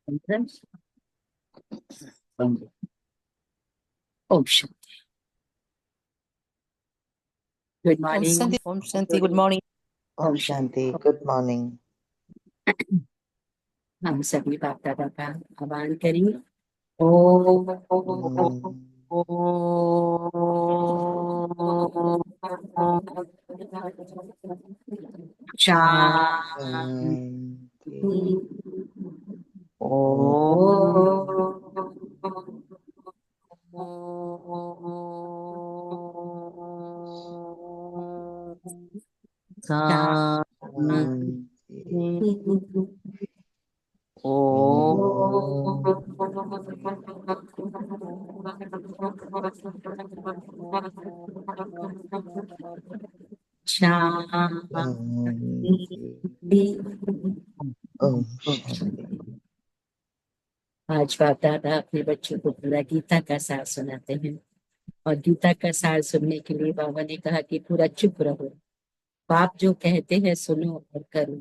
ओम शांति। Good morning. ओम शांति। Good morning. ओम शांति। Good morning. हम सभी बाप दादा का आह्वान करेंगे। ओम शांति। ओम शांति। आज बाप दादा अपने बच्चों को पूरा गीता का सार सुनाते हैं और गीता का सार सुनने के लिए बाबा ने कहा कि पूरा चुप रहो। बाप जो कहते हैं सुनो और करो,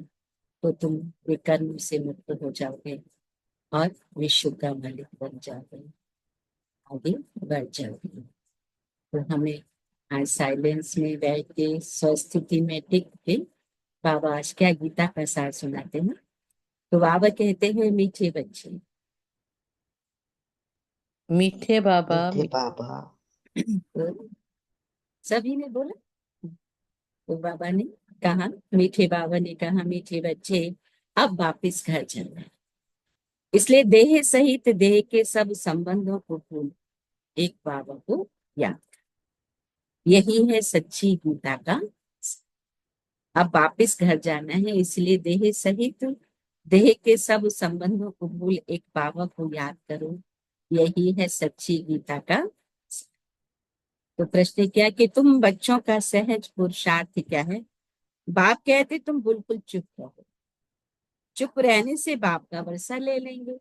तो तुम विकर्म से मुक्त हो जाओगे और विश्व का मालिक बन जाओगे, आगे बढ़ जाओगे। तो हमें आज साइलेंस में बैठ के स्वस्थिति में टिक के बाबा आज क्या गीता का सार सुनाते हैं। तो बाबा कहते हैं मीठे बच्चे, मीठे बाबा, मीठे बाबा। तो सभी ने बोला। तो बाबा ने कहा, मीठे बाबा ने कहा मीठे बच्चे अब वापिस घर चलना है, इसलिए देह सहित देह के सब संबंधों को भूल एक बाबा को याद। यही है सच्ची गीता का। अब वापिस घर जाना है, इसलिए देह सहित देह के सब संबंधों को भूल एक बाबा को याद करो। यही है सच्ची गीता का। तो प्रश्न क्या कि तुम बच्चों का सहज पुरुषार्थ क्या है। बाप कहते तुम बिल्कुल चुप रहो, चुप रहने से बाप का वर्षा ले लेंगे।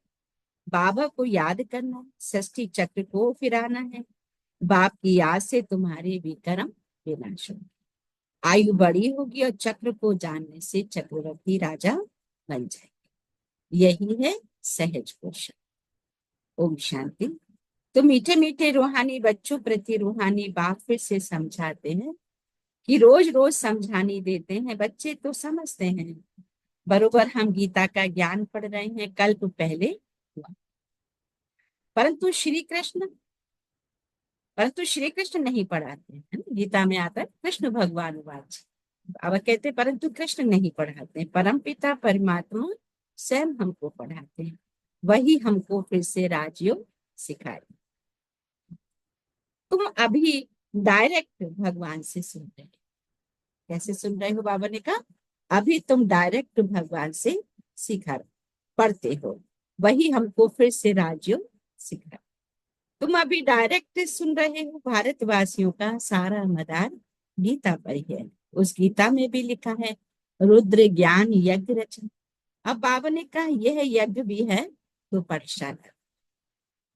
बाबा को याद करना, षष्ठी चक्र को फिराना है। बाप की याद से तुम्हारे विक्रम विनाश होंगे, आयु बड़ी होगी और चक्र को जानने से चक्रवर्ती राजा बन जाएंगे। यही है सहज पुरुष। ओम शांति। तो मीठे मीठे रूहानी बच्चों प्रति रूहानी बाप फिर से समझाते हैं कि रोज रोज समझानी देते हैं। बच्चे तो समझते हैं, बरोबर हम गीता का ज्ञान पढ़ रहे हैं, कल्प पहले हुआ। परंतु श्री कृष्ण नहीं पढ़ाते हैं। गीता में आता है कृष्ण भगवान वाच। अब कहते परंतु कृष्ण नहीं पढ़ाते, परम पिता परमात्मा स्वयं हमको पढ़ाते हैं। वही हमको फिर से राजयोग सिखाए। तुम अभी डायरेक्ट भगवान से सुन रहे हो। कैसे सुन रहे हो? बाबा ने कहा अभी तुम डायरेक्ट भगवान से सीखा पढ़ते हो, वही हमको फिर से राजयोग सिखा। तुम अभी डायरेक्ट सुन रहे हो। भारतवासियों का सारा मदार गीता पर है। उस गीता में भी लिखा है रुद्र ज्ञान यज्ञ रचना। अब बाबा ने कहा यह यज्ञ भी है तो पाठशाला।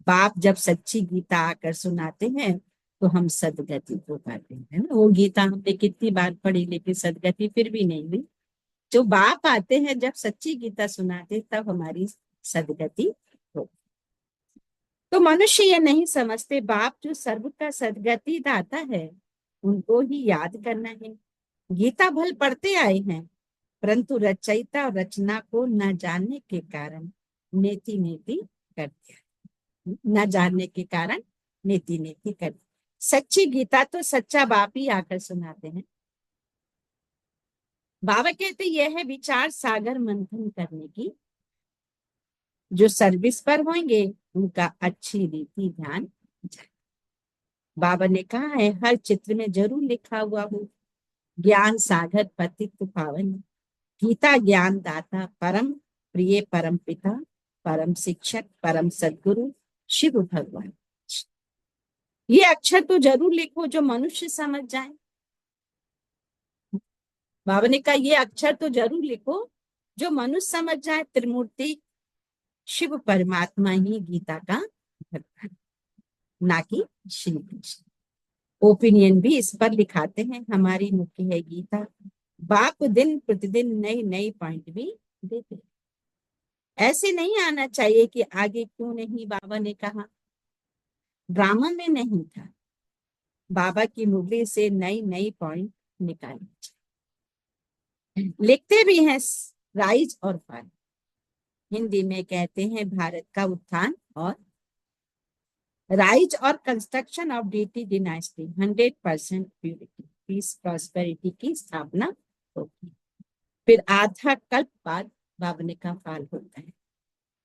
बाप जब सच्ची गीता आकर सुनाते हैं तो हम सदगति को पाते हैं। वो गीता हमने कितनी बार पढ़ी लेकिन सदगति फिर भी नहीं हुई। जो बाप आते हैं जब सच्ची गीता सुनाते तब हमारी सदगति हो। तो मनुष्य ये नहीं समझते बाप जो सर्व का सदगति दाता है उनको ही याद करना है। गीता भल पढ़ते आए हैं, परंतु रचयिता और रचना को न जानने के कारण नेति नेति करते हैं। न जानने के कारण नेति नेति करते। सच्ची गीता तो सच्चा बाप ही आकर सुनाते हैं। बाबा कहते यह है विचार सागर मंथन करने की। जो सर्विस पर होंगे उनका अच्छी रीति ध्यान जाए। बाबा ने कहा है हर चित्र में जरूर लिखा हुआ हो ज्ञान सागर पतित पावन। गीता ज्ञान दाता परम प्रिय परम पिता परम शिक्षक परम सद्गुरु शिव भगवान। ये अक्षर तो जरूर लिखो जो मनुष्य समझ जाए। बाबा ने कहा ये अक्षर तो जरूर लिखो जो मनुष्य समझ जाए। त्रिमूर्ति शिव परमात्मा ही गीता का भगवान, ना कि श्री कृष्ण। ओपिनियन भी इस पर लिखाते हैं हमारी मुख्य है गीता। बाप दिन प्रतिदिन नई नई पॉइंट भी देते हैं। ऐसे नहीं आना चाहिए कि आगे क्यों नहीं बाबा ने कहा, ड्रामा में नहीं था, बाबा की मुरली से नई नई पॉइंट निकालनी चाहिए। लिखते भी हैं राइज और फॉल, हिंदी में कहते हैं भारत का उत्थान और राइज और construction of deity dynasty 100% purity peace prosperity की स्थापना होगी। फिर आधा कल्प बाद बाबा ने का फाल होता है,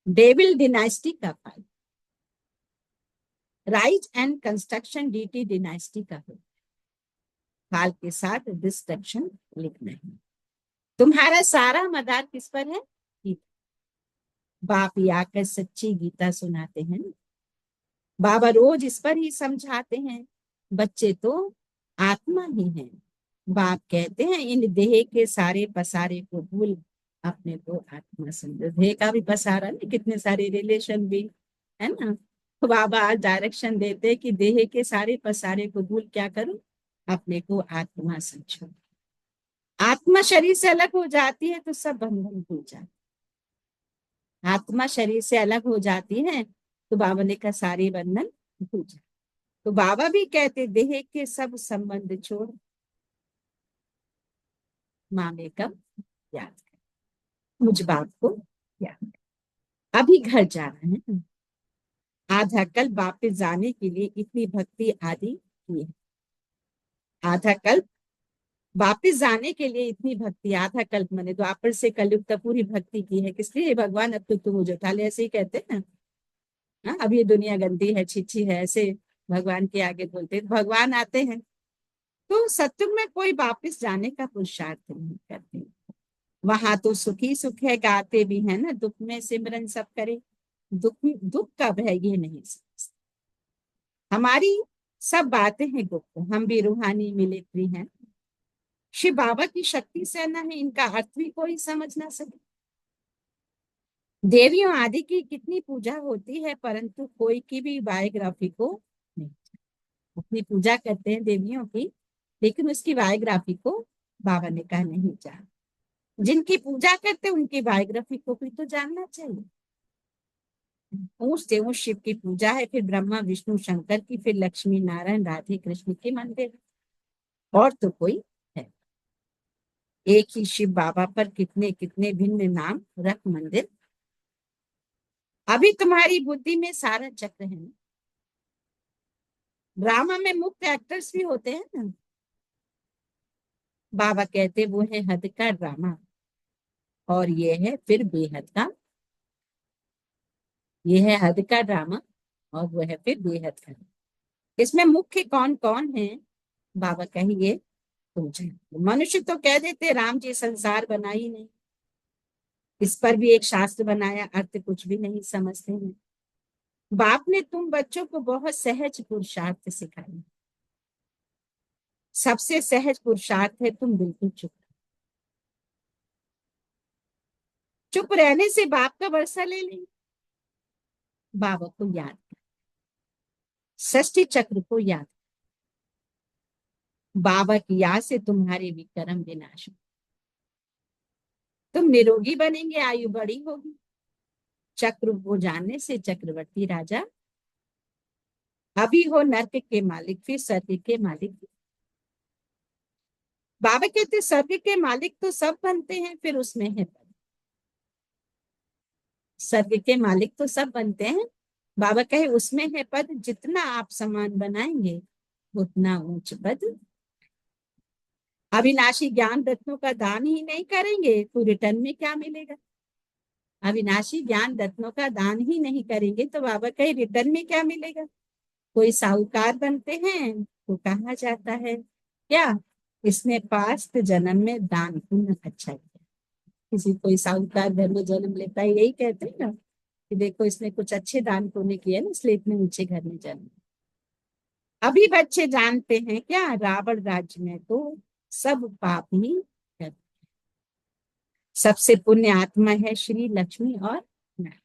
डेविल डिनास्टी का फाल, राइज एंड कंस्ट्रक्शन डीटी डिनास्टी का होता है, फाल के साथ डिस्ट्रक्शन लिखना है। तुम्हारा सारा मदार किस पर है? गीता। बाप ही आकर सच्ची गीता सुनाते हैं, बाबा रोज इस पर ही समझाते हैं, बच्चे तो आत्मा ही हैं। बाप कहते हैं इन देह के सारे पसारे को भूल अपने को आत्मा समझो। देह का भी पसारा नहीं, कितने सारे रिलेशन भी है ना। तो बाबा आज डायरेक्शन देते हैं कि देह के सारे पसारे को भूल क्या करो, अपने को आत्मा समझो। आत्मा शरीर से अलग हो जाती है तो सब बंधन भूल जाते, आत्मा शरीर से अलग हो जाती है तो बाबा ने कहा सारे बंधन भूल जाते। तो बाबा भी कहते देह के सब संबंध छोड़ मामे कब याद कर, मुझ बाप को याद कर। अभी घर जाना है, आधा कल्प वापिस जाने के लिए इतनी भक्ति आदि की है। आधा कल्प वापिस जाने के लिए इतनी भक्ति, आधा कल्प मैंने द्वापर से कलयुग तक पूरी भक्ति की है। किस लिए? भगवान अब तो तुम मुझे उठा ले, ऐसे ही कहते हैं ना। हाँ, अब ये दुनिया गंदी है, छिछी है, ऐसे भगवान के आगे बोलते। भगवान आते हैं तो सत्युग में कोई वापिस जाने का पुरुषार्थ नहीं करते, वहां तो सुखी सुख है, गाते भी है ना, दुख में सिमरन सब करे, दुख कब है ये नहीं समझते। हमारी सब बातें हैं गुप्त, हम भी रूहानी मिलिट्री हैं, शिव बाबा की शक्ति से न है, इनका अर्थ भी कोई समझ ना सके। देवियों आदि की कितनी पूजा होती है परंतु कोई की भी बायोग्राफी को नहीं, अपनी पूजा करते हैं देवियों की, लेकिन उसकी बायोग्राफी को बाबा ने कहा नहीं जान। जिनकी पूजा करते उनकी बायोग्राफी को भी तो जानना चाहिए। ऊंच ऊंच शिव की पूजा है, फिर ब्रह्मा विष्णु शंकर की, फिर लक्ष्मी नारायण राधे कृष्ण के मंदिर, और तो कोई है। एक ही शिव बाबा पर कितने कितने भिन्न नाम रख मंदिर। अभी तुम्हारी बुद्धि में सारा चक्र है ना। ड्रामा में मुख्य एक्टर्स भी होते हैं ना, बाबा कहते वो है हद का ड्रामा और ये है फिर बेहद का, ये है हद का ड्रामा और वो है फिर बेहद का। इसमें मुख्य कौन कौन है बाबा कहिए तुझे। मनुष्य तो कह देते राम जी संसार बना ही नहीं, इस पर भी एक शास्त्र बनाया, अर्थ कुछ भी नहीं समझते हैं। बाप ने तुम बच्चों को बहुत सहज पुरुषार्थ सिखाया, सबसे सहज पुरुषार्थ है तुम बिल्कुल चुप, चुप रहने से बाप का वर्षा ले लेंगे। बाबा को याद कर, षष्ठी चक्र को याद, बाबा की याद से तुम्हारे भी कर्म विनाश हो, तुम निरोगी बनेंगे, आयु बड़ी होगी। चक्र को जानने से चक्रवर्ती राजा, अभी हो नर्क के मालिक फिर स्वर्ग के मालिक। बाबा कहते स्वर्ग के मालिक तो सब बनते हैं, फिर उसमें है पद। स्वर्ग के मालिक तो सब बनते हैं, बाबा कहे उसमें है पद, जितना आप समान बनाएंगे उतना ऊंच पद। अविनाशी ज्ञान रत्नों का दान ही नहीं करेंगे तो रिटर्न में क्या मिलेगा? अविनाशी ज्ञान रत्नों का दान ही नहीं करेंगे तो बाबा कहे रिटर्न में क्या मिलेगा? कोई साहूकार बनते हैं तो कहा जाता है क्या, इसने पास्ट जन्म में दान पुण्य अच्छा किया। किसी कोई साहूकार घर में जन्म लेता है, यही कहते हैं ना कि देखो इसने कुछ अच्छे दान पुण्य किए ना, इसलिए इतने ऊंचे घर में जन्म। अभी बच्चे जानते हैं क्या, रावण राज्य में तो सब पाप ही करते, सबसे पुण्य आत्मा है श्री लक्ष्मी और नारायण।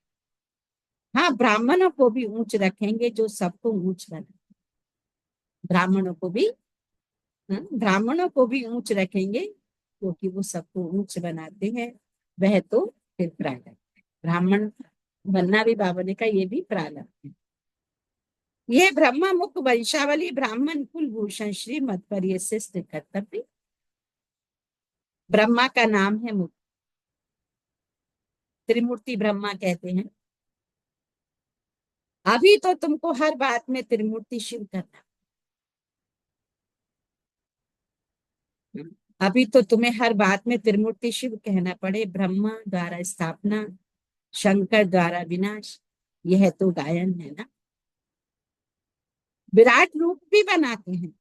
हाँ, ब्राह्मणों को भी ऊंच रखेंगे जो सबको ऊंच बना, ब्राह्मणों को भी, ब्राह्मणों को भी ऊंच रखेंगे क्योंकि वो सबको ऊंच बनाते हैं, वह तो फिर प्राइवेट ब्राह्मण बनना भी बाबा ने कहा ये भी प्रारब्ध है। ये ब्रह्म मुख वंशावली ब्राह्मण कुल भूषण श्री मत पर ये शिष्ट कर्तव्य। ब्रह्मा का नाम है मुख, त्रिमूर्ति ब्रह्मा कहते हैं। अभी तो तुमको हर बात में त्रिमूर्ति शिव करना, अभी तो तुम्हें हर बात में त्रिमूर्ति शिव कहना पड़े। ब्रह्मा द्वारा स्थापना, शंकर द्वारा विनाश, यह तो गायन है ना। विराट रूप भी बनाते हैं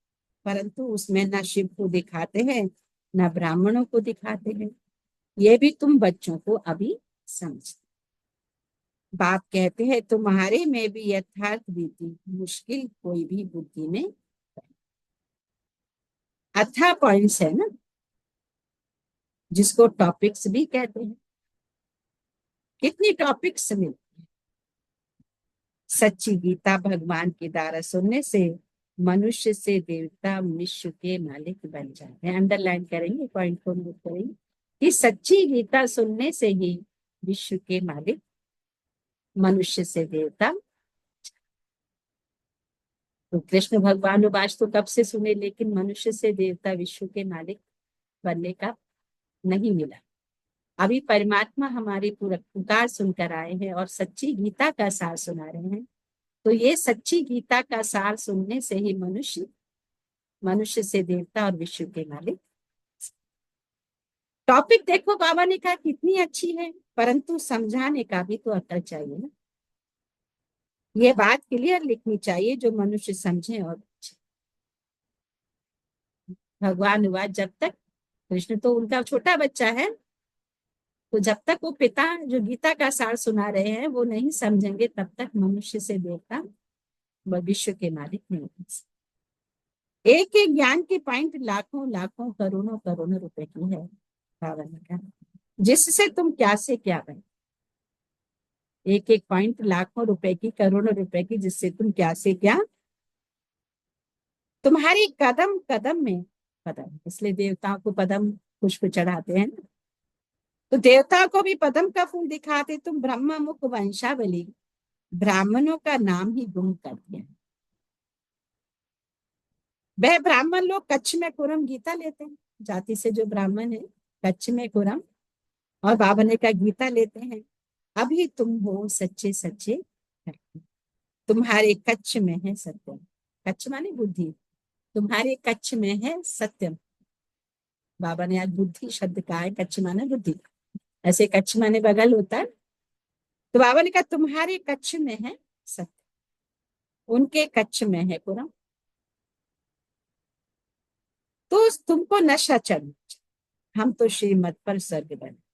परंतु उसमें न शिव को दिखाते हैं न ब्राह्मणों को दिखाते हैं। ये भी तुम बच्चों को अभी समझते। बाप कहते हैं तुम्हारे में भी यथार्थ बीती, मुश्किल कोई भी बुद्धि में। अच्छा पॉइंट्स है ना, जिसको टॉपिक्स भी कहते हैं। कितनी टॉपिक्स मिलती है। सच्ची गीता भगवान के द्वारा सुनने से मनुष्य से देवता विश्व के मालिक बन जाते हैं। अंडरलाइन करेंगे, पॉइंट को नोट करेंगे कि सच्ची गीता सुनने से ही विश्व के मालिक, मनुष्य से देवता। तो कृष्ण भगवान वाच तो कब से सुने, लेकिन मनुष्य से देवता विश्व के मालिक बनने का नहीं मिला। अभी परमात्मा हमारी पूरा पुकार सुनकर आए हैं और सच्ची गीता का सार सुना रहे हैं। तो ये सच्ची गीता का सार सुनने से ही मनुष्य, मनुष्य से देवता और विश्व के मालिक। टॉपिक देखो बाबा ने कहा कितनी अच्छी है, परंतु समझाने का भी तो अक्ल चाहिए ना। ये बात क्लियर लिखनी चाहिए जो मनुष्य समझे। और भगवान हुआ जब तक, कृष्ण तो उनका छोटा बच्चा है, तो जब तक वो पिता जो गीता का सार सुना रहे हैं वो नहीं समझेंगे तब तक मनुष्य से देवता व विश्व के मालिक नहीं बन सकते। एक एक ज्ञान की पॉइंट लाखों लाखों करोड़ों करोड़ों रुपए की है बाबा ने कहा, जिससे तुम क्या से क्या बने। एक एक पॉइंट लाखों रुपए की, करोड़ों रुपए की, जिससे तुम क्या से क्या। तुम्हारी कदम कदम में पदम, इसलिए देवताओं को पदम पुष्प चढ़ाते हैं ना। तो देवताओं को भी पदम का फूल दिखाते। तुम ब्रह्म मुख वंशावली ब्राह्मणों का नाम ही गुम कर दिया। वह ब्राह्मण लोग कच्छ में कुरम गीता लेते हैं, जाति से जो ब्राह्मण है कच्छ में कुरम, और बाबा ने का गीता लेते हैं। अभी तुम हो सच्चे सच्चे, तुम्हारे कच्छ में है सत्यम। कच्छ माने बुद्धि, तुम्हारे कच्छ में है सत्यम। बाबा ने आज बुद्धि शब्द कहा है, कच्छ माने बुद्धि, ऐसे कच्छ माने बगल होता है। तो बाबा ने कहा तुम्हारे कच्छ में है सत्य, उनके कच्छ में है पुरम। तो तुमको नशा चढ़, हम तो श्रीमत पर स्वर्ग बने।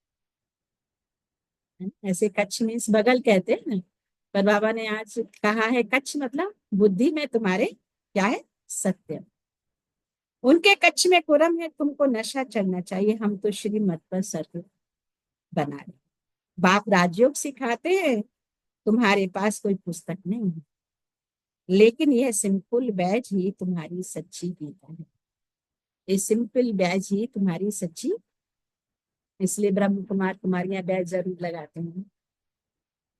ऐसे कच्छ में इस बगल कहते हैं ना, पर बाबा ने आज कहा है कच्छ मतलब बुद्धि में तुम्हारे क्या है, सत्य। उनके कच्छ में कुरम है, तुमको नशा चढ़ना चाहिए, हम तो श्रीमत पर स्वर्ग बना रहे। बाप राजयोग सिखाते हैं, तुम्हारे पास कोई पुस्तक नहीं है, लेकिन यह सिंपल बैज ही तुम्हारी सच्ची गीता है। ये सिंपल बैज ही तुम्हारी सच्ची, इसलिए ब्रह्म कुमार कुमारियां बैज जरूर लगाते हैं,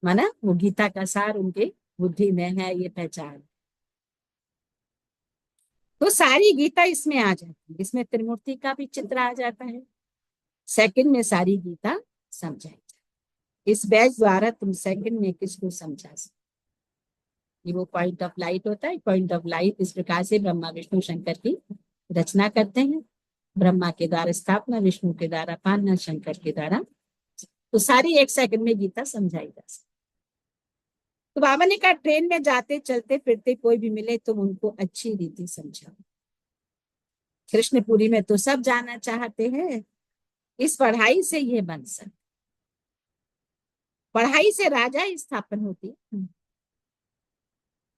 माना वो गीता का सार उनके बुद्धि में है, ये पहचान। तो सारी गीता इसमें आ जाती है, इसमें त्रिमूर्ति का भी चित्र आ जाता है। सेकंड में सारी गीता समझाई, इस बैच द्वारा तुम सेकंड में किसको समझा सकते। ये वो पॉइंट ऑफ लाइट होता है। पॉइंट ऑफ लाइट इस प्रकार से ब्रह्मा विष्णु शंकर की रचना करते हैं। ब्रह्मा के द्वारा स्थापना, विष्णु के द्वारा पालना, शंकर के द्वारा, तो सारी एक सेकंड में गीता समझाई जा सकती। तो बाबा ने कहा ट्रेन में जाते चलते फिरते कोई भी मिले तुम उनको अच्छी रीति समझाओ। कृष्णपुरी में तो सब जाना चाहते हैं, इस पढ़ाई से ये बन सकते। पढ़ाई से राजा ही स्थापन होती है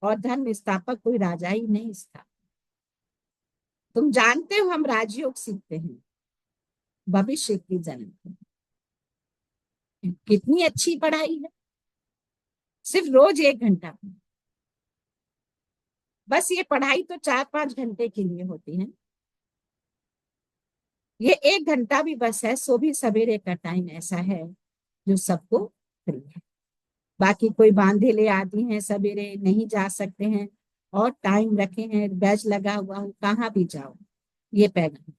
और धर्म स्थापक कोई राजा ही नहीं स्थापक। तुम जानते हो हम राजयोग सीखते हैं भविष्य की जन्म, कितनी अच्छी पढ़ाई है। सिर्फ रोज 1 घंटा, बस ये पढ़ाई तो 4-5 घंटे के लिए होती है। ये 1 घंटा भी बस है, सो भी सवेरे का टाइम ऐसा है जो सबको फ्री है। बाकी कोई बांधेले आदि हैं, सवेरे नहीं जा सकते हैं और टाइम रखे हैं, बैच लगा हुआ हो, कहाँ भी जाओ, ये पैगाम।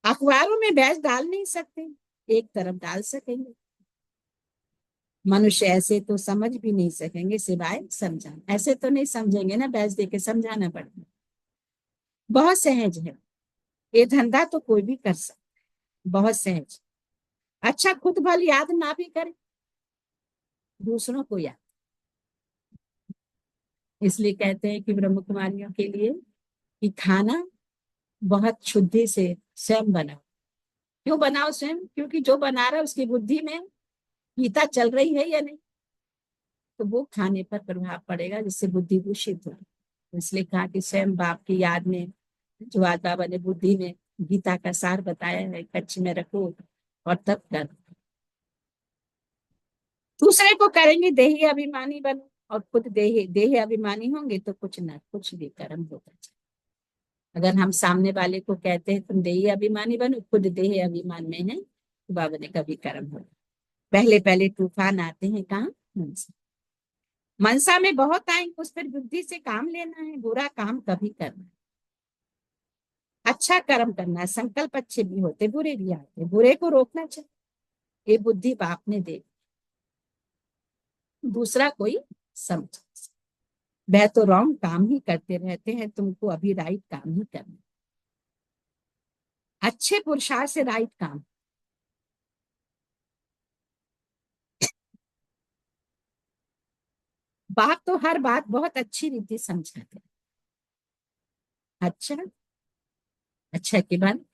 अखबारों में बैच डाल नहीं सकते, एक तरफ डाल सकेंगे। मनुष्य ऐसे तो समझ भी नहीं सकेंगे सिवाय समझाना, ऐसे तो नहीं समझेंगे ना, बैच दे के समझाना पड़ता है। बहुत सहज है ये धंधा, तो कोई भी कर सकता है, बहुत सहज। अच्छा, खुद भल याद ना भी करे, दूसरों को याद। इसलिए कहते हैं कि ब्रह्म कुमारियों के लिए कि खाना बहुत शुद्धि से स्वयं बनाओ। क्यों बनाओ स्वयं? क्योंकि जो बना रहा है उसकी बुद्धि में गीता चल रही है या नहीं, तो वो खाने पर प्रभाव पड़ेगा, जिससे बुद्धि दूषित हो। इसलिए कहा कि स्वयं बाप की याद में, जो आज बाबा ने बुद्धि में गीता का सार बताया है, कच्छ में रखो और तब कर। दूसरे को करेंगे देही अभिमानी बनो, और खुद देह अभिमानी होंगे तो कुछ ना कुछ भी कर्म होगा। अगर हम सामने वाले को कहते हैं तुम देही अभिमानी बनो, खुद देह अभिमान में है, तो बाबा ने कभी कर्म होगा। पहले पहले तूफान आते हैं कहाँ? मनसा। मनसा में बहुत आएंगे, उस पर बुद्धि से काम लेना है, बुरा काम कभी करना है, अच्छा कर्म करना है। संकल्प अच्छे भी होते, बुरे भी आते, बुरे को रोकना चाहिए। ये बुद्धि बाप ने दे, दूसरा कोई समझ। वह तो रॉन्ग काम ही करते रहते हैं, तुमको अभी राइट काम ही करना। अच्छे पुरुषार्थ से राइट काम। बाप तो हर बात बहुत अच्छी रीति समझाते हैं। अच्छा, अच्छा के बाद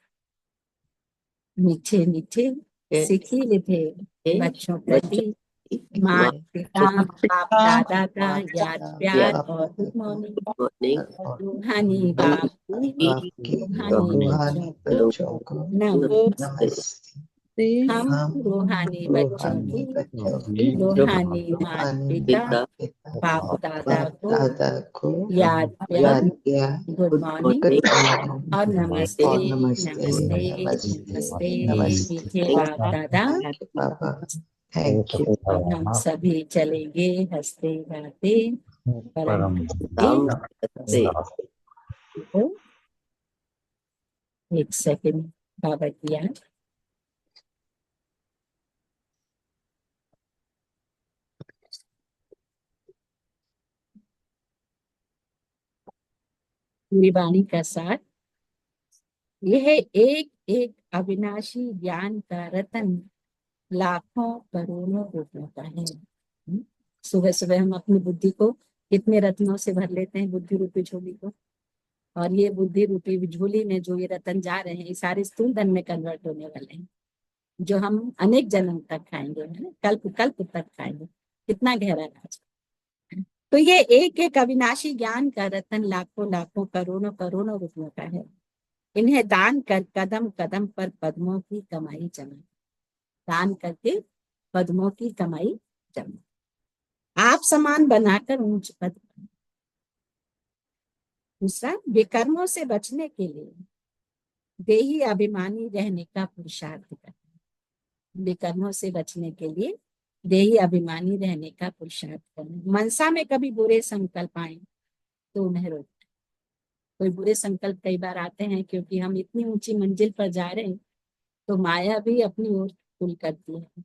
मीठे मीठे सीखी थे बच्चों प्रति माँ पिता बाप दादा का याद प्यार और गुड मॉर्निंग। रूहानी बाप की, आपके रूहानी रूहानी बच्चों बच्चों को को नमस्ते। नमस्ते। हम हम रूहानी बच्चों रूहानी की, बच्चों की रूहानी माता रूहानी पिता माता पिता बाप दादा बाप को दादा को याद प्यार, याद किया। गुड मॉर्निंग गुड मॉर्निंग और नमस्ते। और नमस्ते नमस्ते नमस्ते नमस्ते नमस्ते। मीठे बाप दादा। बाबा थैंक यू। और हम सभी चलेंगे हंसते गाते परम धाम से। तो एक सेकंड बाबा की याद। पूरी वाणी का सार यह एक एक अविनाशी ज्ञान का रतन लाखों करोड़ों रुपयों का है। सुबह सुबह हम अपनी बुद्धि को कितने रत्नों से भर लेते हैं, बुद्धि रूपी झोली को। और ये बुद्धि रूपी झोली में जो ये रतन जा रहे हैं, ये सारे स्थूल धन में कन्वर्ट होने वाले हैं, जो हम अनेक जन्म तक खाएंगे, है ना, कल्प कल्प तक खाएंगे। कितना गहरा राज। तो ये एक एक अविनाशी ज्ञान का रतन लाखों लाखों करोड़ों करोड़ों रुपयों का है। इन्हें दान कर कदम कदम पर पद्मों की कमाई जमा। दान करके पद्मों की कमाई जमा, आप समान बनाकर ऊंच पद। दूसरा, विकर्मों से बचने के लिए देही अभिमानी रहने का पुरुषार्थ करना। विकर्मों से बचने के लिए देही अभिमानी रहने का पुरुषार्थ करना। मनसा में कभी बुरे संकल्प आए तो उन्हें रोक। कोई बुरे संकल्प कई बार आते हैं क्योंकि हम इतनी ऊंची मंजिल पर जा रहे हैं, तो माया भी अपनी ओर पुल करती है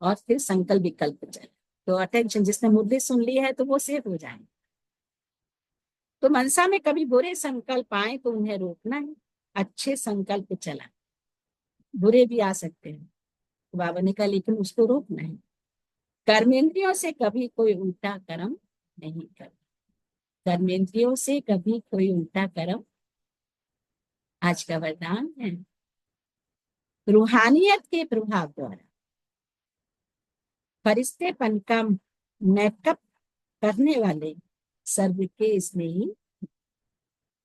और फिर संकल्प विकल्प चले। तो अटेंशन, जिसने मुद्दे सुन ली है तो वो सेफ हो जाए। तो मनसा में कभी बुरे संकल्प आए तो उन्हें रोकना है, अच्छे संकल्प चला। बुरे भी आ सकते हैं, तो बाबा ने कहा लेकिन उसको रोकना है। कर्मेंद्रियों से कभी कोई उल्टा कर्म नहीं कर। कर्मेंद्रियों से कभी कोई उल्टा कर्म, आज का वरदान है। रूहानियत के प्रभाव द्वारा फरिश्तेपन का मेकअप करने वाले सर्व के स्नेही।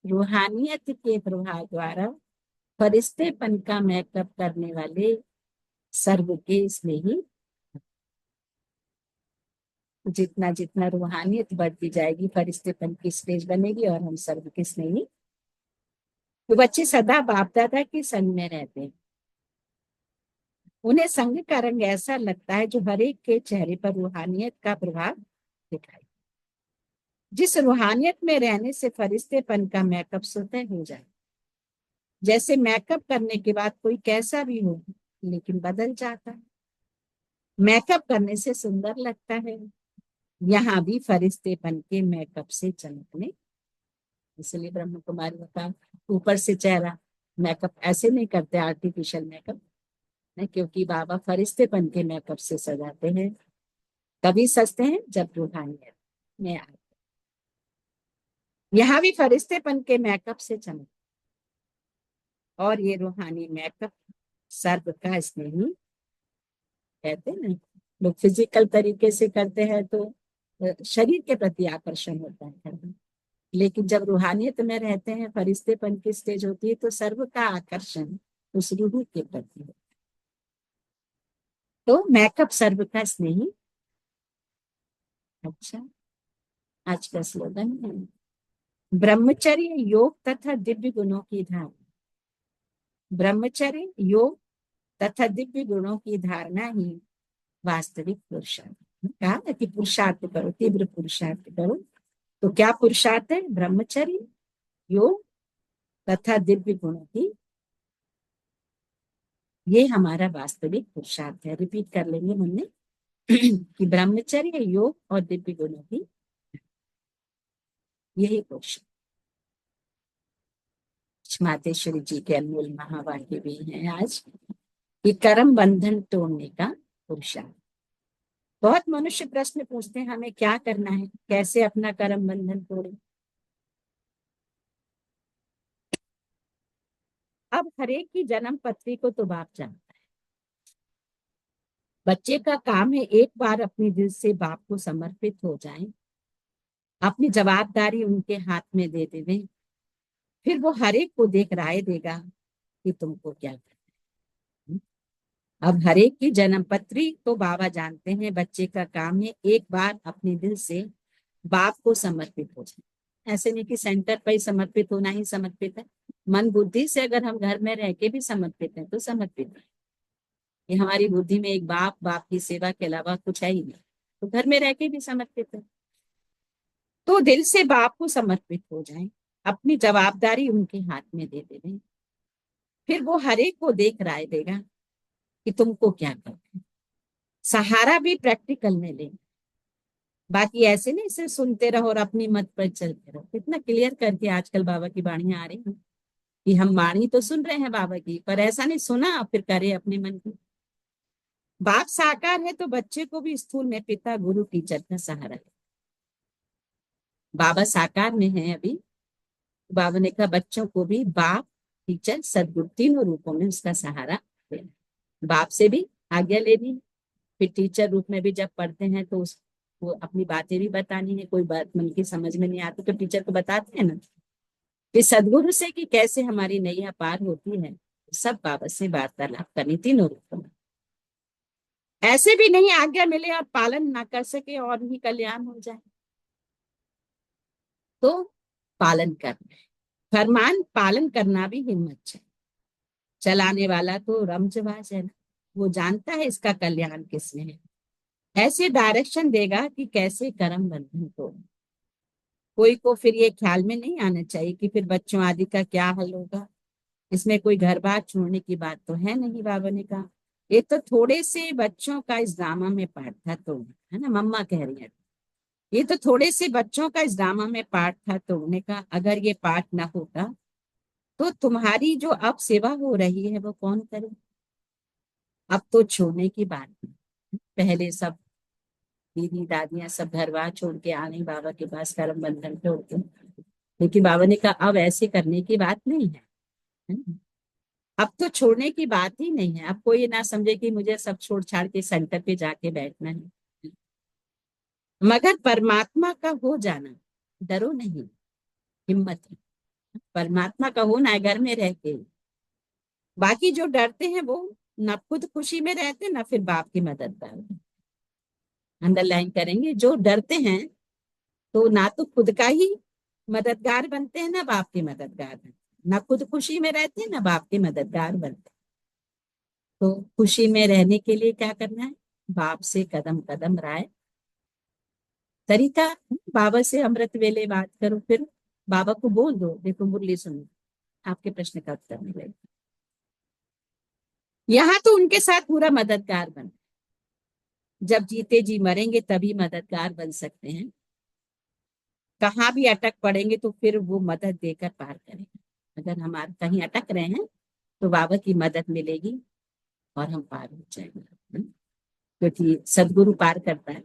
रूहानियत के प्रभाव द्वारा फरिश्तेपन का मेकअप करने वाले सर्व के स्नेही। जितना जितना रूहानियत बढ़ती जाएगी, फरिश्तेपन की स्टेज बनेगी और हम सर्व के स्नेही। तो बच्चे सदा बाप दादा के संग में रहते हैं। उन्हें संग का रंग ऐसा लगता है जो हर एक के चेहरे पर रूहानियत का प्रभाव दिखाई, जिस रूहानियत में रहने से फरिश्तेपन का मेकअप स्वतः हो जाए। जैसे मेकअप करने के बाद कोई कैसा भी हो लेकिन बदल जाता है, मेकअप करने से सुंदर लगता है। यहाँ भी फरिश्तेपन के मेकअप से चमकने, इसलिए ब्रह्म कुमारी का ऊपर से चेहरा मेकअप ऐसे नहीं करते, आर्टिफिशियल मेकअप नहीं, क्योंकि बाबा फरिश्तेपन के मेकअप से सजाते हैं। कभी सजते हैं जब रूहानियत में आए। यहाँ भी फरिश्तेपन के मेकअप से चमक, और ये रूहानी मेकअप सर्व का स्नेही, कहते हैं ना, लोग फिजिकल तरीके से करते हैं तो शरीर के प्रति आकर्षण होता है, लेकिन जब रूहानियत में रहते हैं, फरिश्तेपन की स्टेज होती है, तो सर्व का आकर्षण उस रूह के प्रति होता है। तो मेकअप सर्व का स्नेही। अच्छा, आज का स्लोगन है ब्रह्मचर्य योग तथा दिव्य गुणों की धारणा। ब्रह्मचर्य योग तथा दिव्य गुणों की धारणा ही वास्तविक पुरुषार्थ। कहा ना कि पुरुषार्थ करो, तीव्र पुरुषार्थ करो। तो क्या पुरुषार्थ है? ब्रह्मचर्य योग तथा दिव्य गुणों की, ये हमारा वास्तविक पुरुषार्थ है। रिपीट कर लेंगे हमने कि ब्रह्मचर्य योग और दिव्य गुणों की, यही पुरुषार्थ। मातेश्वरी जी के अनमोल महावाक्य भी हैं आज कि कर्म बंधन तोड़ने का पुरुषार्थ। बहुत मनुष्य प्रश्न पूछते हैं हमें क्या करना है, कैसे अपना कर्म बंधन तोड़े। अब हरेक की जन्म पत्री को तो बाप जानता है। बच्चे का काम है एक बार अपने दिल से बाप को समर्पित हो जाए, अपनी जवाबदारी उनके हाथ में दे देवे, फिर वो हरेक को देख राय देगा कि तुमको क्या करना है। अब हरेक की जन्म पत्री तो बाबा जानते हैं, बच्चे का काम है एक बार अपने दिल से बाप को समर्पित हो जाए। ऐसे नहीं कि सेंटर पर ही समर्पित होना ही समर्पित है, मन बुद्धि से अगर हम घर में रह के भी समर्पित हैं तो समर्पित है। ये हमारी बुद्धि में एक बाप, बाप की सेवा के अलावा कुछ है ही नहीं, तो घर में रह के भी समर्पित है। तो दिल से बाप को समर्पित हो जाए, अपनी जवाबदारी उनके हाथ में दे दें, फिर वो हरेक को देख राय देगा कि तुमको क्या करना है। सहारा भी प्रैक्टिकल में लेना, बाकी ऐसे नहीं सिर्फ सुनते रहो और अपनी मत पर चलते रहो। कितना क्लियर करके आजकल बाबा की वाणियां आ रही हैं कि हम वाणी तो सुन रहे हैं बाबा की, पर ऐसा नहीं सुना और फिर करे अपने मन की। बाप साकार है तो बच्चे को भी स्थूल में पिता गुरु टीचर का सहारा है। बाबा साकार में है अभी, बाबा ने कहा बच्चों को भी बाप, टीचर, सदगुरु तीनों रूपों में उसका सहारा देना। बाप से भी आज्ञा लेनी, फिर टीचर रूप में भी जब पढ़ते हैं तो वो अपनी बातें भी बतानी है। कोई बात मन की समझ में नहीं आती तो टीचर को बताते हैं ना। फिर सदगुरु से कि कैसे हमारी नैया पार होती है, सब बाबा से वार्तालाप करनी तीनों रूपों में। ऐसे भी नहीं आज्ञा मिले और पालन ना कर सके और भी कल्याण हो जाए, तो पालन करना है। फरमान पालन करना भी हिम्मत चाहिए। चलाने वाला तो रमजबाज है ना, वो जानता है इसका कल्याण किसमें है, ऐसे डायरेक्शन देगा कि कैसे कर्म बंधन तोड़े। कोई को फिर ये ख्याल में नहीं आना चाहिए कि फिर बच्चों आदि का क्या हल होगा। इसमें कोई घर बार छोड़ने की बात तो है नहीं। बाबा ने कहा ये तो थोड़े से बच्चों का इस ड्रामा में पार्ट था, तो है ना, मम्मा कह रही है ये तो थोड़े से बच्चों का इस ड्रामा में पार्ट था। तो उन्होंने कहा अगर ये पार्ट ना होता तो तुम्हारी जो अब सेवा हो रही है वो कौन करे। अब तो छोड़ने की बात नहीं, पहले सब दीदी दादियां सब घर बार छोड़ के आने बाबा के पास कर्म बंधन तोड़ते, लेकिन बाबा ने कहा अब ऐसे करने की बात नहीं है ना? अब तो छोड़ने की बात ही नहीं है। अब कोई ये ना समझे कि मुझे सब छोड़ छाड़ के सेंटर पे जाके बैठना है, मगर परमात्मा का हो जाना, डरो नहीं, हिम्मत है। परमात्मा का होना है घर में रह के। बाकी जो डरते हैं वो ना खुद खुशी में रहते ना फिर बाप की मदद पाते। अंडरलाइन करेंगे, जो डरते हैं तो ना तो खुद का ही मददगार बनते हैं ना बाप के मददगार बनते हैं, ना खुद खुशी में रहते हैं ना बाप के मददगार बनते हैं। तो खुशी में रहने के लिए क्या करना है? बाप से कदम कदम राय तरीका। बाबा से अमृत वेले बात करो, फिर बाबा को बोल दो देखो मुरली सुनो, आपके प्रश्न का उत्तर मिलेगा। यहाँ तो उनके साथ पूरा मददगार बन, जब जीते जी मरेंगे तभी मददगार बन सकते हैं। कहाँ भी अटक पड़ेंगे तो फिर वो मदद देकर पार करेंगे। अगर हमारे कहीं अटक रहे हैं तो बाबा की मदद मिलेगी और हम पार हो जाएंगे, क्योंकि सदगुरु पार करता है।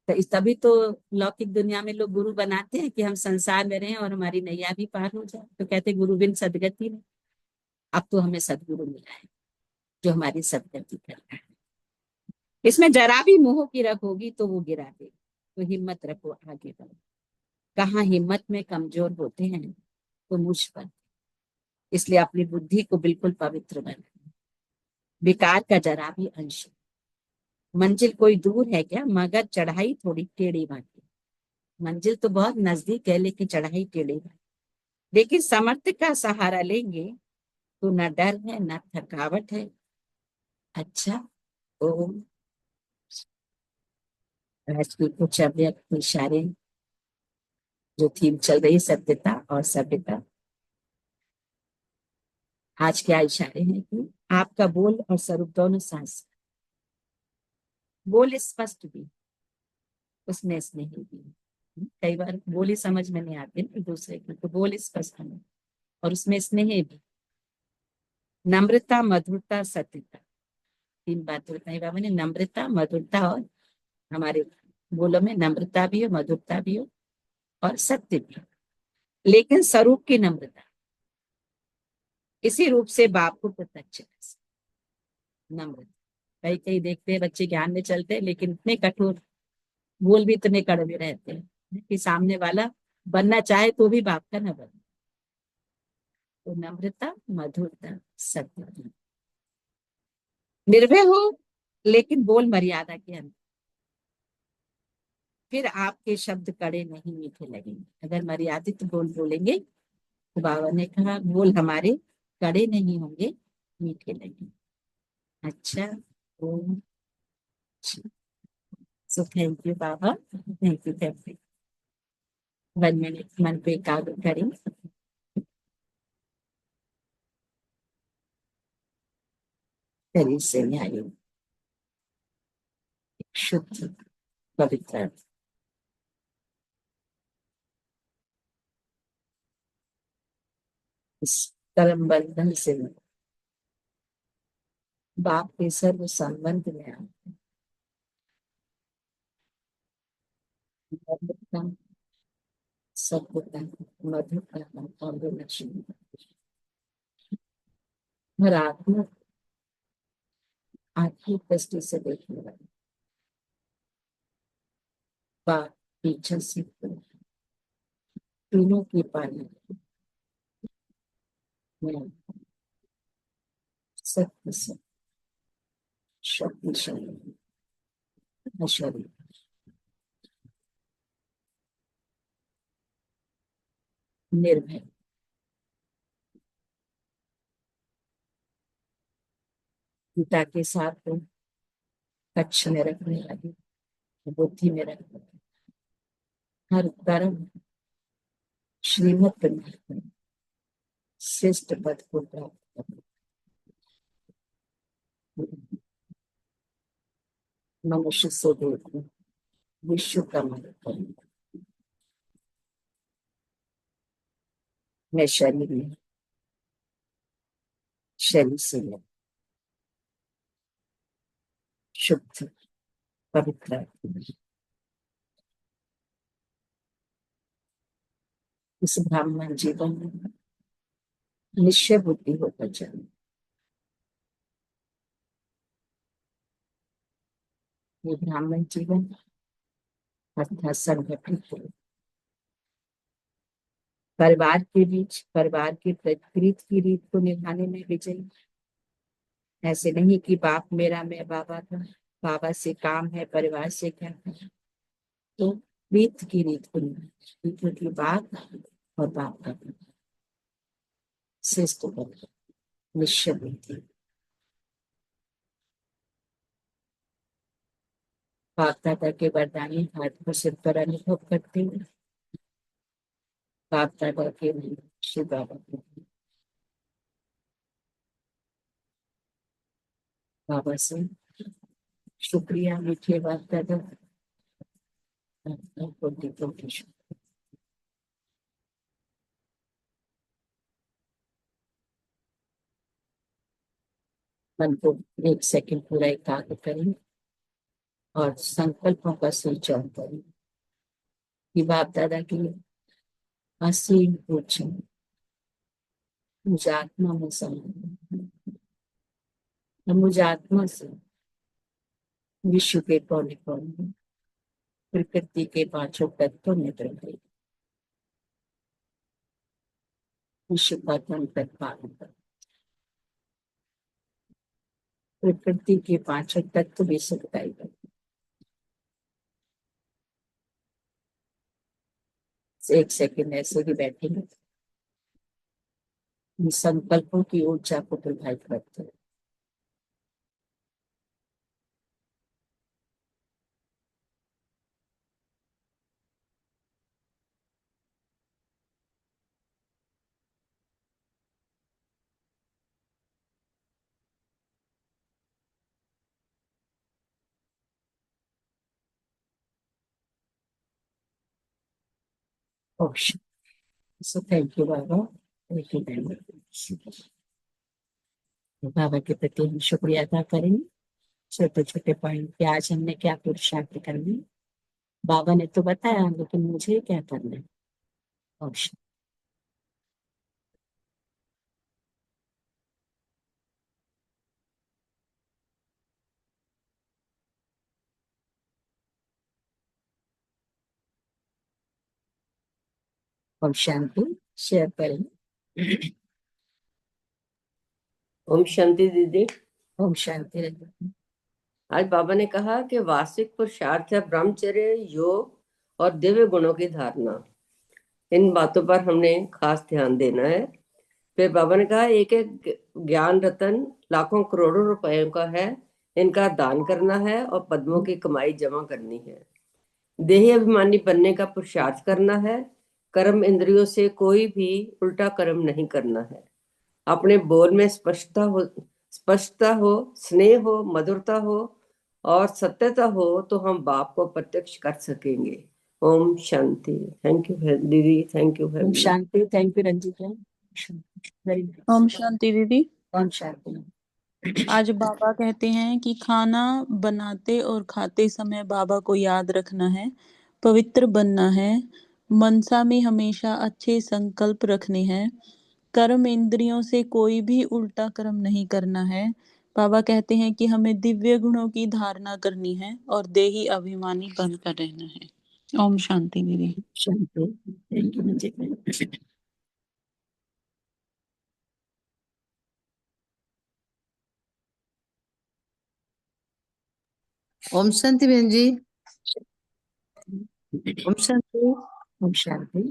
तो इस तभी तो लौकिक दुनिया में लोग गुरु बनाते हैं कि हम संसार में रहें और हमारी नैया भी पार हो जाए। तो कहते गुरु बिन सदगति नहीं। अब तो हमें सदगुरु मिला है जो हमारी सदगति करता है। इसमें जरा भी मोह की रख होगी तो वो गिरा देगी। तो हिम्मत रखो, आगे बढ़ो। कहाँ हिम्मत में कमजोर होते हैं तो मुझ पर, इसलिए अपनी बुद्धि को बिल्कुल पवित्र बनाए। विकार का जरा भी अंश, मंजिल कोई दूर है क्या, मगर चढ़ाई थोड़ी टेढ़ी बाकी। मंजिल तो बहुत नजदीक है लेकिन चढ़ाई टेढ़ी बाकी। लेकिन समर्थ का सहारा लेंगे तो न डर है न थकावट है। अच्छा, तो आज की कुछ अव्यक्त इशारे, जो थीम चल रही सत्यता और सभ्यता। आज क्या इशारे हैं कि आपका बोल और स्वरूप दोनों सांस, बोल स्पष्ट भी, उसमें स्नेह भी। कई बार बोली समझ में नहीं आती ना दूसरे की, तो बोल स्पष्ट होना और उसमें स्नेह भी। नम्रता, मधुरता, सत्यता, तीन बातें बताई बाबा ने। नम्रता, मधुरता और हमारे बोलो में नम्रता भी हो, मधुरता भी हो और सत्य भी हो, लेकिन स्वरूप की नम्रता। इसी रूप से बाप को प्रत्यक्ष नम्रता। कई कई देखते हैं बच्चे ज्ञान में चलते हैं लेकिन इतने कठोर, बोल भी इतने कड़वे रहते हैं कि सामने वाला बनना चाहे तो भी बाप का न बने। तो नम्रता, मधुरता, सत्य। निर्भय हो लेकिन बोल मर्यादा के अंदर, फिर आपके शब्द कड़े नहीं मीठे लगेंगे। अगर मर्यादित बोल बोलेंगे तो बाबा ने कहा बोल हमारे कड़े नहीं होंगे, मीठे लगेंगे। अच्छा, ओम। सो थैंक यू बाबा, thank you, thank you. 1 minute मन पे एकाग्र करें। शरीर से न्याय, शुद्ध, पवित्र, इस कर्म बंधन से बाप के सर्व संबंध में आए। मधुरता, सत्वता, मधुरता और लक्ष्मी हर आत्मा आत्मिक दृष्टि से देखने वाले बाप पीछे से तीनों की पालना में सत्य से शक्तिशाली शरीर निर्भय पिता के साथ तो कक्ष में रखने वाली, बुद्धि में रखने वाली, हर कर्म श्रीमत पर श्रेष्ठ पद को प्राप्त करने, मनुष्य से देखने, विश्व का मदद करने। मैं शरीर में, शरीर से मैं शुद्ध पवित्र आत्मा, इस ब्राह्मण जीवन में निश्चय बुद्धि होकर चलना। ये ब्राह्मण जीवन अर्थात संगठित हो, परिवार के बीच परिवार की प्रीत की रीत को निभाने में विजयी। ऐसे नहीं कि बाप मेरा मैं बाबा का, बाबा से काम है परिवार से क्या है। तो प्रीत की रीत को निभाना, क्योंकि बाप और बाप का श्रेष्ठ बन विश्व बुद्धि। बाप दादा के वरदानी हाथ को सिर पर अनुभव करते हुए बाप दादा के शिव बाबा को बाबा से शुक्रिया। मीठे बाप दादा, कोटि कोटि शुक्रिया। मन को 1 सेकंड पूरा एकाग्र करें और संकल्पों का स्विच ऑन करें कि बाप दादा की असीम पूछें मुझ आत्मा में समा, मुझ आत्मा से विश्व के कोने कोने प्रकृति के पांचों तत्वों में प्रवेश, विश्व का तन तक पालन कर, प्रकृति के पांचों तत्व भी सुखदायी कर। 1 सेकंड ऐसे ही बैठेंगे, इन संकल्पों की ऊर्जा को प्रभावित करते हैं। ओके, सो थैंक यू बाबा, थैंक यू। बाबा के प्रति हम शुक्रिया अदा करेंगे। छोटे छोटे पॉइंट कि आज हमने क्या पुरुषार्थ करना है, बाबा ने तो बताया, लेकिन मुझे क्या करना है। ओके, ओम शांति। शेयर करें। ओम शांति दीदी। ओम शांति रहे। आज बाबा ने कहा कि वार्षिक पुरुषार्थ है ब्रह्मचर्य, योग और दिव्य गुणों की धारणा। इन बातों पर हमने खास ध्यान देना है। फिर बाबा ने कहा एक एक ज्ञान रतन लाखों करोड़ों रुपयों का है, इनका दान करना है और पद्मों की कमाई जमा करनी है। देही अभिमानी बनने का पुरुषार्थ करना है। कर्म इंद्रियों से कोई भी उल्टा कर्म नहीं करना है। अपने बोल में स्पष्टता हो, स्नेह हो, मधुरता हो और सत्यता हो तो हम बाप को प्रत्यक्ष कर सकेंगे। ओम शांति। थैंक यू दीदी, थैंक यू। ओम शांति। Thank you Ranjit ji. Very ओम शांति दीदी। ओम शांति। आज बाबा कहते हैं कि खाना बनाते और खाते समय बाबा को याद रखना है, पवित्र बनना है, मनसा में हमेशा अच्छे संकल्प रखने हैं, कर्म इंद्रियों से कोई भी उल्टा कर्म नहीं करना है। बाबा कहते हैं कि हमें दिव्य गुणों की धारणा करनी है और देही अभिमानी बनकर रहना है। ओम शांति दीदी। शांति। Thank you Ranjit. ओम शांति बहन जी। ओम शांति। ओम शांति।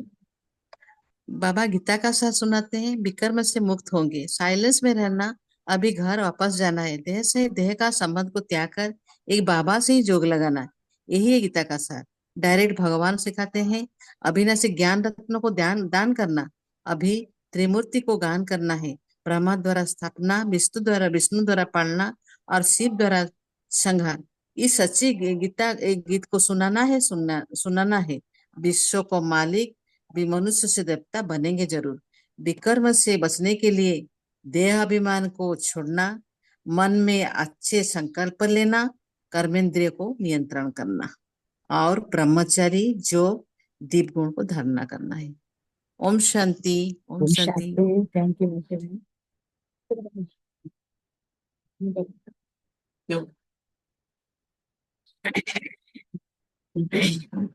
बाबा गीता का साथ सुनाते हैं, विकर्म से मुक्त होंगे, साइलेंस में रहना, अभी घर वापस जाना है, देह से देह का संबंध को त्याग कर एक बाबा से ही जोग लगाना, यही है गीता का सार। डायरेक्ट भगवान सिखाते हैं, अविनाशी ज्ञान रत्नों को दान दान करना, अभी त्रिमूर्ति को गान करना है, ब्रह्मा द्वारा स्थापना, विष्णु द्वारा पालना और शिव द्वारा संहार। इस सच्ची गीता एक गीत को सुनाना है। विश्व को मालिक भी मनुष्य से देवता बनेंगे जरूर। विकर्म से बचने के लिए देह अभिमान को छोड़ना, मन में अच्छे संकल्प लेना, कर्मेंद्रिय को नियंत्रण करना और ब्रह्मचारी जो दीप गुण को धारणा करना है। ओम शांति। ओम ओम शांति। शांति। Thank you.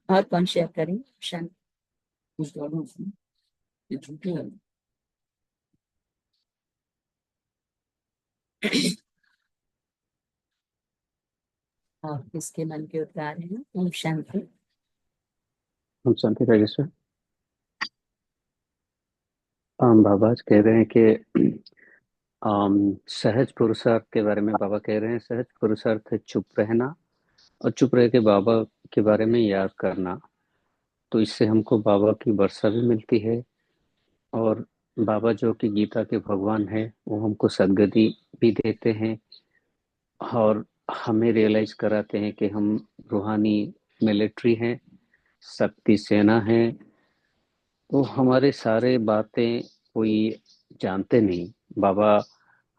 और कौन शेयर करें? शांति। और किसके मन के उतार हैं? ओम शांति। हम शांति राजेश्वर। बाबा आज कह रहे हैं कि सहज पुरुषार्थ के बारे में बाबा कह रहे हैं। सहज पुरुषार्थ है चुप रहना और चुप रह के बाबा के बारे में याद करना। तो इससे हमको बाबा की वर्षा भी मिलती है और बाबा जो कि गीता के भगवान है वो हमको सद्गति भी देते हैं और हमें रियलाइज कराते हैं कि हम रूहानी मिलिट्री हैं, शक्ति सेना है। तो हमारे सारे बातें कोई जानते नहीं। बाबा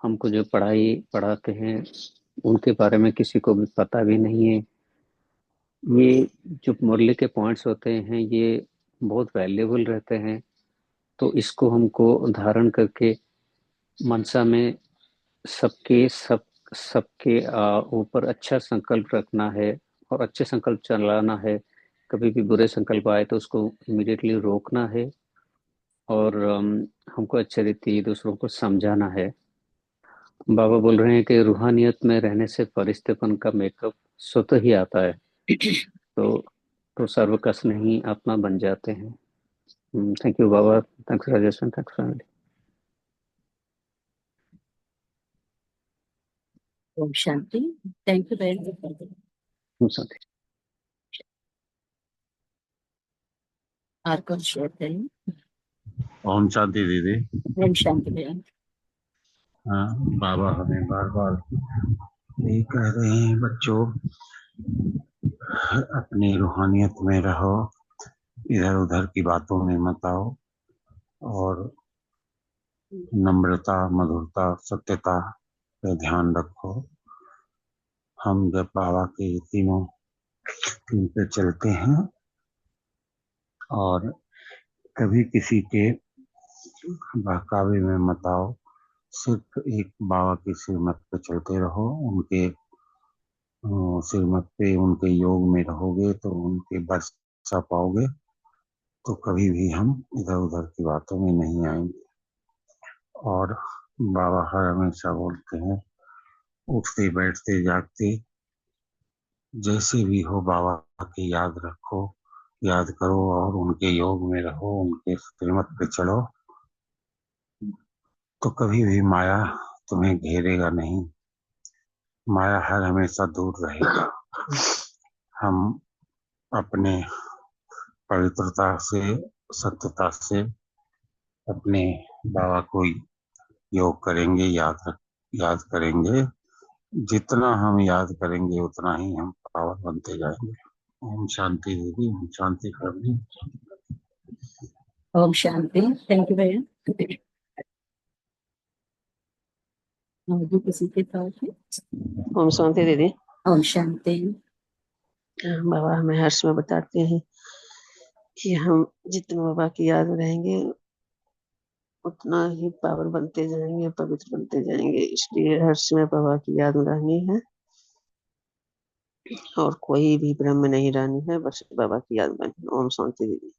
हमको जो पढ़ाते हैं उनके बारे में किसी को भी पता भी नहीं है। ये जो मुरली के पॉइंट्स होते हैं ये बहुत वैल्यूएबल रहते हैं। तो इसको हमको धारण करके मनसा में सबके ऊपर अच्छा संकल्प रखना है और अच्छे संकल्प चलाना है। कभी भी बुरे संकल्प आए तो उसको इमीडिएटली रोकना है और हमको अच्छे रीति दूसरों को समझाना है। बाबा बोल रहे हैं कि रूहानियत में रहने से फरिश्तेपन का मेकअप स्वतः ही आता है। तो सर्वकष नहीं आत्मा बन जाते हैं। थैंक यू बाबा, थैंक्स राजेशन, थैंक्स फैमिली। ओम शांति। Thank you very much. शांति। और कौन शेयर करें? ओम शांति दीदी। ओम शांति भैया। हाँ, बाबा हमें बार बार यही कह रहे हैं, बच्चों अपनी रूहानियत में रहो, इधर उधर की बातों में मत आओ और नम्रता, मधुरता, सत्यता पे ध्यान रखो। हम जब बाबा के तीनों पे चलते हैं और कभी किसी के बहकावे में मत आओ, सिर्फ एक बाबा की श्रीमत पे चलते रहो। उनके श्रीमत पे, उनके योग में रहोगे तो उनके वर्षा पाओगे। तो कभी भी हम इधर उधर की बातों में नहीं आएंगे। और बाबा हर हमेशा बोलते हैं, उठते बैठते जागते जैसे भी हो बाबा की याद रखो, याद करो और उनके योग में रहो, उनके श्रीमत पे चलो। तो कभी भी माया तुम्हें घेरेगा नहीं, माया हर हमेशा दूर रहेगा। हम अपने पवित्रता से, सत्यता से अपने बाबा को योग करेंगे, याद करेंगे। जितना हम याद करेंगे उतना ही हम पावर बनते जाएंगे। ओम शांति दीदी, ओम शांति फैमिली। ओम शांति। थैंक यू भैया। और भी किसी के थॉट है? ओम शांति दीदी। ओम शांति। बाबा हमें हर समय बताते हैं कि हम जितना बाबा की याद में रहेंगे उतना ही पावर बनते जाएंगे, पवित्र बनते जाएंगे। इसलिए हर समय बाबा की याद में रहनी है और कोई भी भ्रम में नहीं रहनी है, बस बाबा की याद में। ओम शांति दीदी।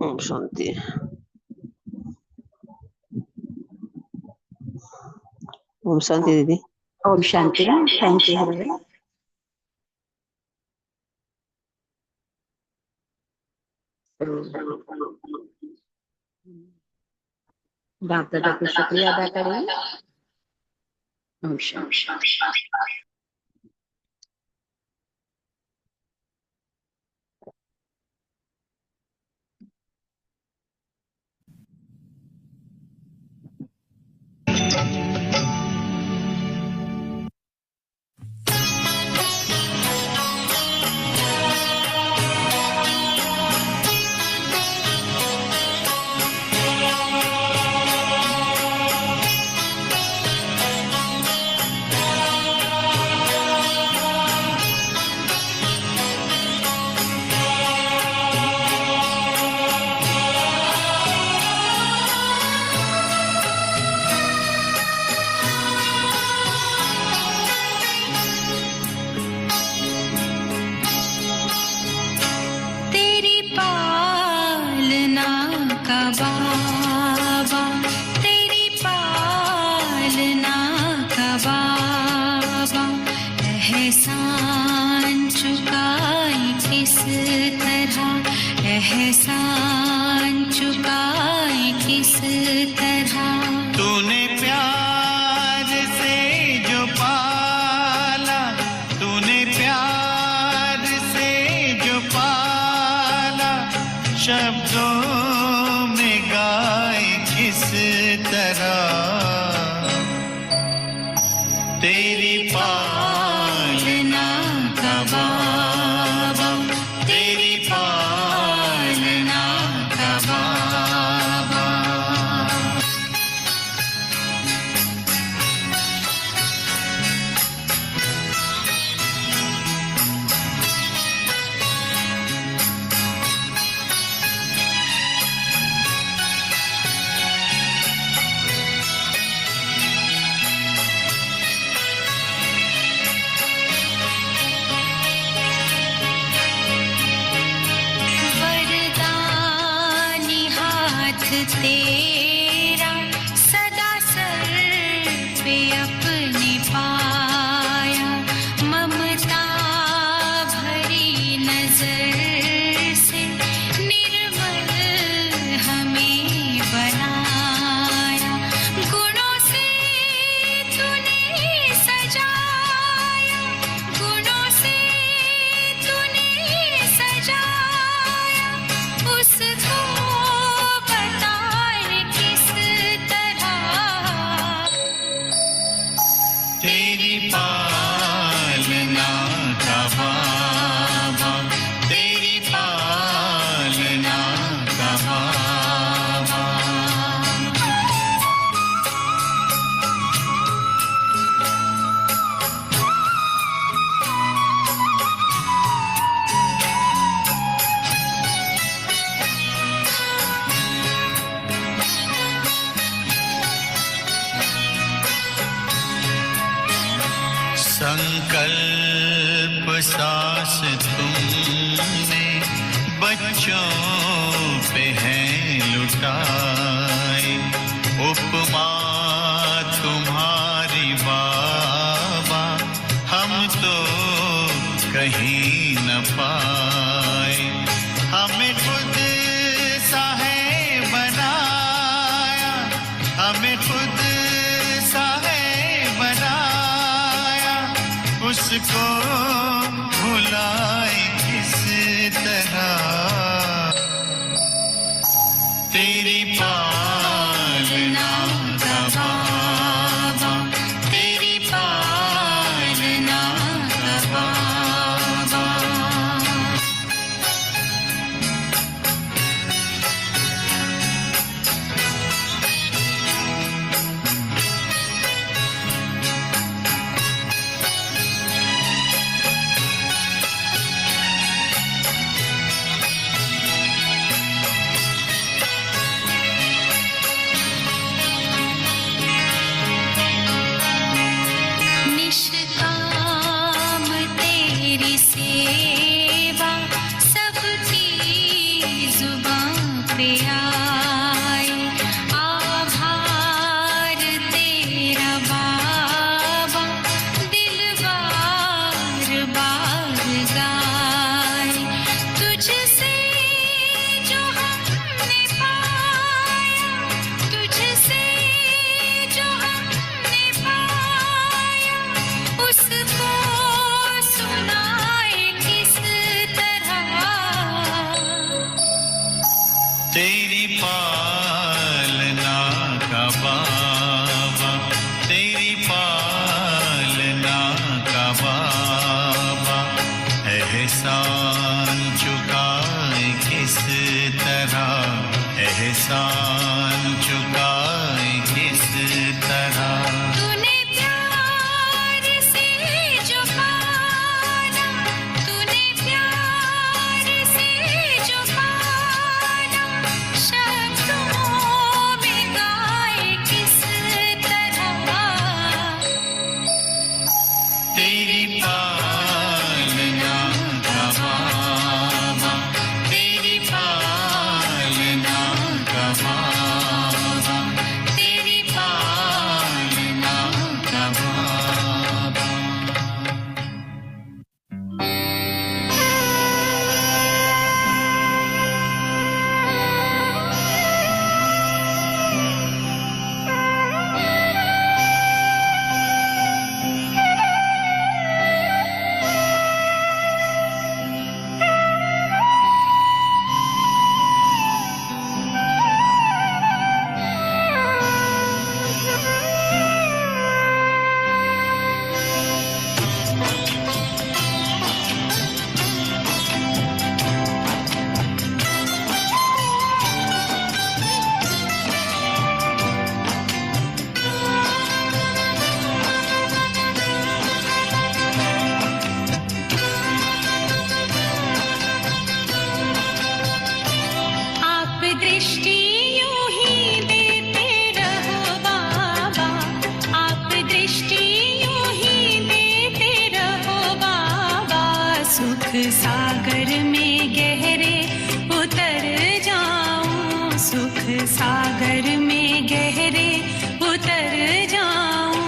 ओम शांति। ओम शांति दीदी। ओम शांति। थैंक यू भैया। बाप दादा को शुक्रिया अदा करेंगे। ओम शांति। एहसान चुकाए किस शब्दों में गाए किस तरह तेरी पालना का बाबा, तेरी पालना का बाबा। वरदानी हाथ तेरा सदा सर पे अपने पाया, ममता भरी नजर से निर्मल हमें बनाया। गुणों से तूने सजाया, गुणों से तूने सजाया, उसको बताए किस तरह तेरी पालना का बाबा, तेरी पालना का बाबा। संकल्प सांस तुमने बच्चों पे है लुटाए, उपमा तुम्हारी बाबा हम तो कहीं न पाए। हमें खुद सा है बनाया, हमें खुद सा है बनाया, उसको भुलाए किस तरह तेरी पालना का बाबा, तेरी पालना का बाबा। सागर में गहरे उतर जाऊं, सुख सागर में गहरे उतर जाऊं।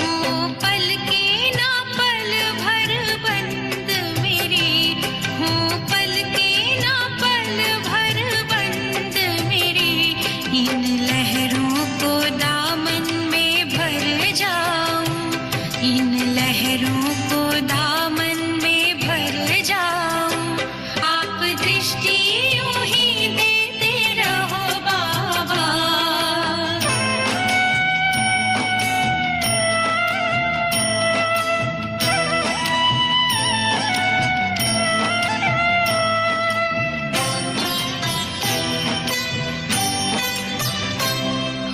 ओ पल के ना पल भर बंद मेरी, हो पल के ना पल भर बंद मेरी, इन लहरों को दामन में भर जाऊं, इन लहरों को दामन में भर जाऊं। आप दृष्टि यूं ही देते रहो बाबा,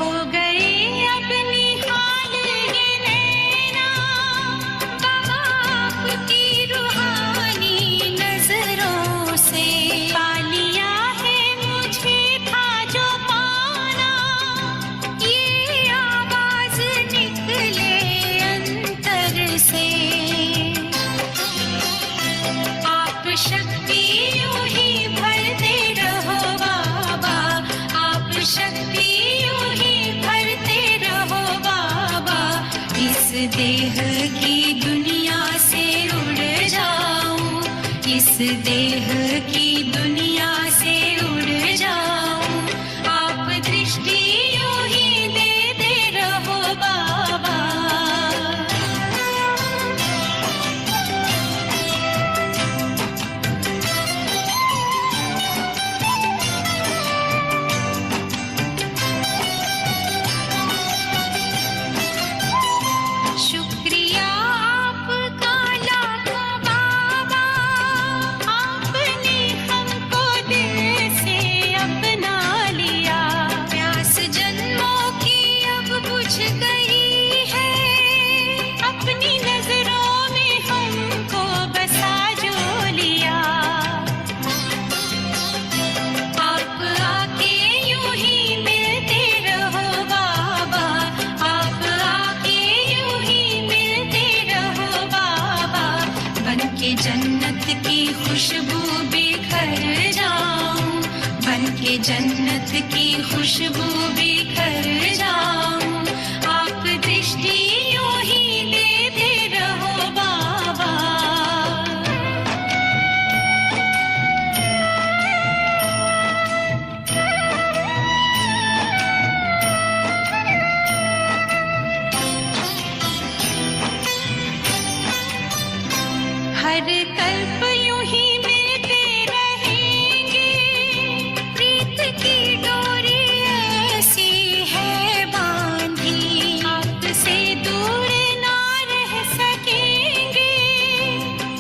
हो गई अब निहाल ये नैना, बाबा आपकी रूहानी नजरों से। पा लिया है मुझे था जो पाना, ये आवाज निकले अंतर से। आप शक्ति यूं ही भरते रहो बाबा, आप शक्ति यूं ही भरते रहो बाबा। इस देह की दुनिया से उड़ जाऊं, इस देह की दुनिया से उड़ जाऊं। आप दृष्टि यूं ही देते रहो बाबा। शुक्रिया आपका लाखों बाबा, आपने हमको दिल से अपना लिया। प्यास जन्मों की अब बुझ गई है, अपनी नजरों में हमको बसा जो लिया। आप आके यूं ही मिलते रहो बाबा, आप आके यूं ही मिलते रहो बाबा। बनके जन्नत की खुशबू बिखर जाऊं, बनके जन्नत की खुशबू बिखर जाऊं। आप दृष्टि यूं ही देते रहो बाबा। हर कल्प यूं ही मिलते रहेंगे, प्रीत की डोरी ऐसी है बांधी। आपसे दूर ना रह सकेंगे,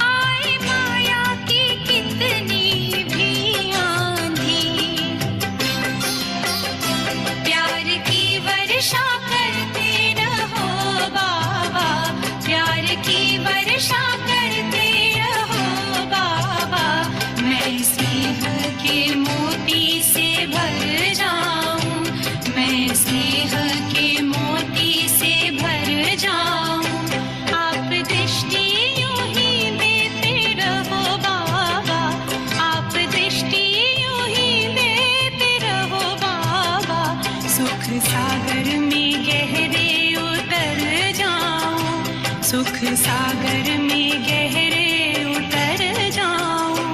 आए माया की कितनी भी आंधी। प्यार की वर्षा करते रहो बाबा, प्यार की वर्षा करते रहो बाबा। मैं स्नेह के मोती से भर जाऊं, मैं स्नेह के मोती से भर जाऊं। आप दृष्टि यूं ही देते रहो बाबा, आप दृष्टि यूं ही देते रहो बाबा। सुख सागर में गहरे उतर जाऊं, सुख सागर में गहरे उतर जाऊं।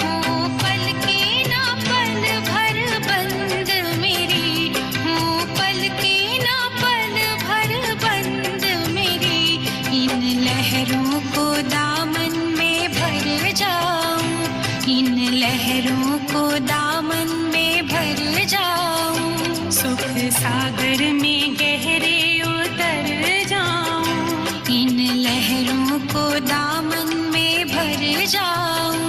हो पल के ना पल भर बंद मेरी, हो पल के ना पल भर बंद मेरी, इन लहरों को दामन में भर जाऊं, इन लहरों को दामन में भर जाऊं। सुख सागर में गहरे उतर जाऊं, इन लहरों को दामन में भर जाऊं।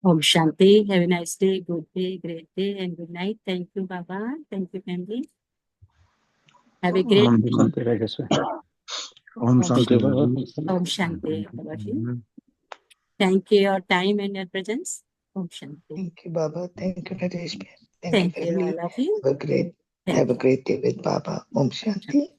Om Shanti. Have a nice day, good day, great day, and good night. Thank you, Baba. Thank you, family. Have a great Om day. शांति राजस्व। ओम थैंक शांति यू बाबा। Om Shanti, Babaji. Thank you your time and your presence. Om Shanti. Thank you, Baba. Thank you, Naresh. Thank you, Thank you, family. all of you. Have a Thank you. great day with Baba. Om Shanti.